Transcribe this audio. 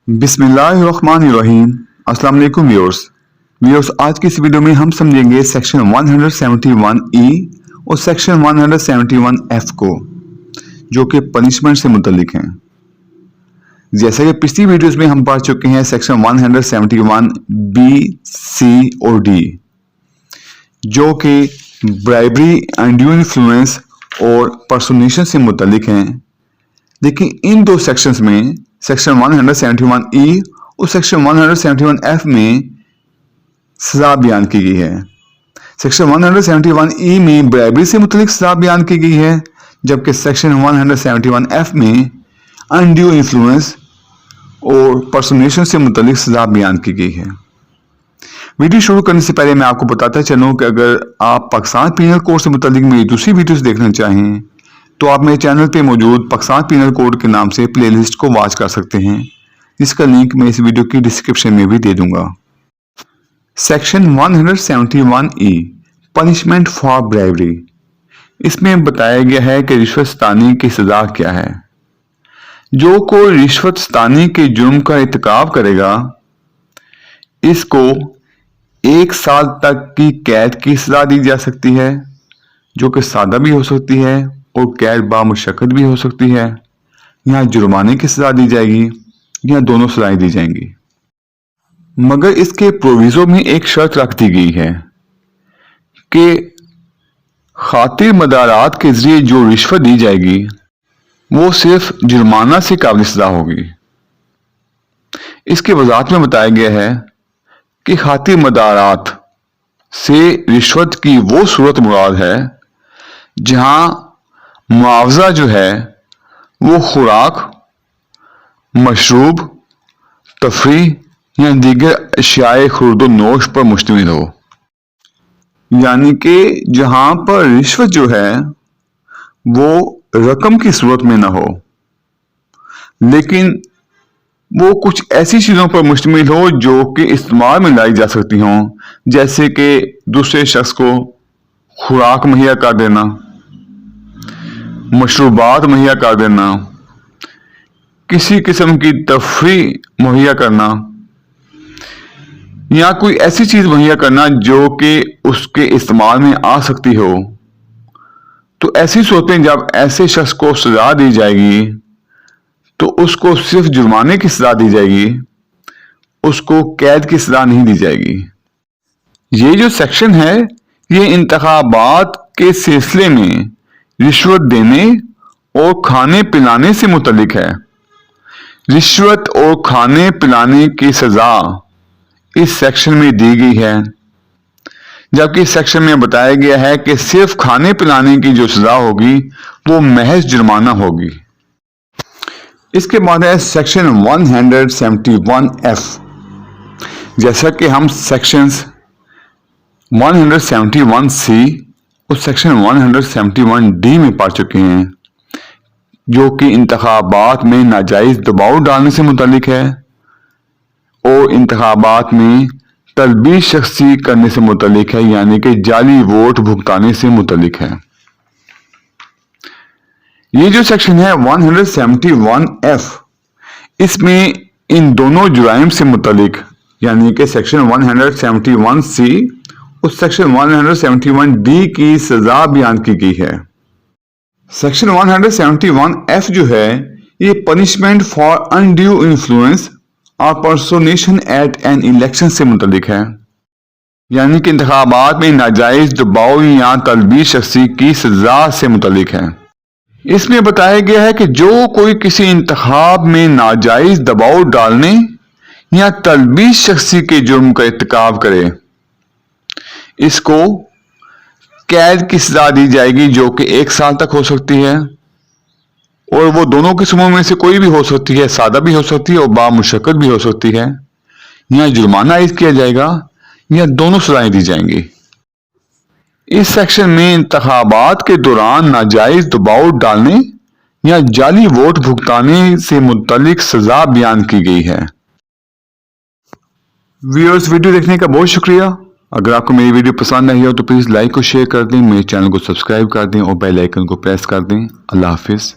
बिस्मिल्लाहिर्रहमानिर्रहीम। अस्सलाम वालेकुम व्यूअर्स, आज की इस वीडियो में हम समझेंगे सेक्शन 171E और सेक्शन 171F को, जो कि पनिशमेंट से मुतल्लिक हैं। जैसा कि पिछली वीडियोस में हम पढ़ चुके हैं, सेक्शन 171B, C और D, जो कि ब्राइबरी, अनड्यू इन्फ्लुएंस और पर्सोनेशन से मुतल्लिक हैं। लेकिन इन दो सेक्शंस में, सेक्शन 171E और सेक्शन 171F में सजा बयान की गई है। सेक्शन 171E में ब्राइबरी से मुतल्लिक सजा बयान की गई है, जबकि सेक्शन 171F में अनड्यू इन्फ्लुएंस और पर्सोनेशन से मुतल्लिक सजा बयान की गई है। वीडियो शुरू करने से पहले मैं आपको बताता चलूं कि अगर आप पाकिस्तान पीनल कोड से मुतल्लिक मेरी दूसरी वीडियोस देखना चाहें तो आप मेरे चैनल पे मौजूद पाकिस्तान पीनल कोड के नाम से प्लेलिस्ट को वॉच कर सकते हैं, जिसका लिंक मैं इस वीडियो की डिस्क्रिप्शन में भी दे दूंगा। Section 171E, punishment for bribery. इसमें बताया गया है कि रिश्वतस्तानी की सजा क्या है। जो कोई रिश्वतस्तानी के जुर्म का इर्तिकाब करेगा, इसको 1 साल तक की कैद की सजा दी जा सकती है, जो कि सादा भी हो सकती है और कैद बामुशक्कत भी हो सकती है। यहाँ जुर्माने की सजा दी जाएगी या दोनों सजाएं दी जाएंगी। मगर इसके प्रोविजो में एक शर्त रख दी गई है कि खातिर मदारात के जरिए जो रिश्वत दी जाएगी वो सिर्फ जुर्माना से काबिल सजा होगी। इसके वजाहत में बताया गया है कि खातिर मदारात से रिश्वत की वो सूरत मुराद है जहां मुआवजा जो है वो खुराक, मशरूब, तफरी या दीगर अशियाए खुर्द नोश पर मुश्तमिल हो। यानी कि जहां पर रिश्वत जो है वो रकम की सूरत में ना हो, लेकिन वो कुछ ऐसी चीजों पर मुश्तमिल हो जो कि इस्तेमाल में लाई जा सकती हों, जैसे कि दूसरे शख्स को खुराक मुहैया कर देना, मशरूबात मुहैया कर देना, किसी किस्म की तफरी मुहैया करना, या कोई ऐसी चीज मुहैया करना जो कि उसके इस्तेमाल में आ सकती हो। तो ऐसी सूरत में जब ऐसे शख्स को सजा दी जाएगी तो उसको सिर्फ जुर्माने की सजा दी जाएगी, उसको कैद की सजा नहीं दी जाएगी। ये जो सेक्शन है ये इंतखाबात के सिलसिले में रिश्वत देने और खाने पिलाने से मुतल्लिक है। रिश्वत और खाने पिलाने की सजा इस सेक्शन में दी गई है, जबकि इस सेक्शन में बताया गया है कि सिर्फ खाने पिलाने की जो सजा होगी वो महज जुर्माना होगी। इसके बाद है सेक्शन 171F। जैसा कि हम सेक्शंस 171C और सेक्शन 171D में पढ़ चुके हैं, जो कि इंतखाबात में नाजायज दबाव डालने से मुतालिक है और इंतखाबात में तलबीस शख्सी करने से मुतालिक है, यानी कि जाली वोट भुगताने से मुतालिक है। ये जो सेक्शन है 171F, इसमें इन दोनों जुराइम से मुतालिक, यानी कि सेक्शन 171C और सेक्शन 171D की सजा बयान की गई है। सेक्शन 171F जो है ये पनिशमेंट फॉर अनड्यू इन्फ्लुएंस और पर्सोनेशन एट एन इलेक्शन से मुतालिक है, यानी कि इंतखाबात में नाजायज दबाव या तलबीस शख्सी की सजा से मुतालिक है। इसमें बताया गया है कि जो कोई किसी इंतखाब में नाजायज दबाव डालने या तलबीस शख्सी के जुर्म का इर्तिकाब करे, इसको कैद की सजा दी जाएगी, जो कि 1 साल तक हो सकती है, और वो दोनों किस्मों में से कोई भी हो सकती है, सादा भी हो सकती है और बामुशक्कत भी हो सकती है। या जुर्माना आयद किया जाएगा या दोनों सजाएं दी जाएंगी। इस सेक्शन में इंतखाबात के दौरान नाजायज दबाव डालने या जाली वोट भुगताने से मुतालिक सजा बयान की गई है। व्यूअर्स, वीडियो देखने का बहुत शुक्रिया। अगर आपको मेरी वीडियो पसंद आई हो तो प्लीज लाइक और शेयर कर दें, मेरे चैनल को सब्सक्राइब कर दें और बेल आइकन को प्रेस कर दें। अल्लाह हाफिज।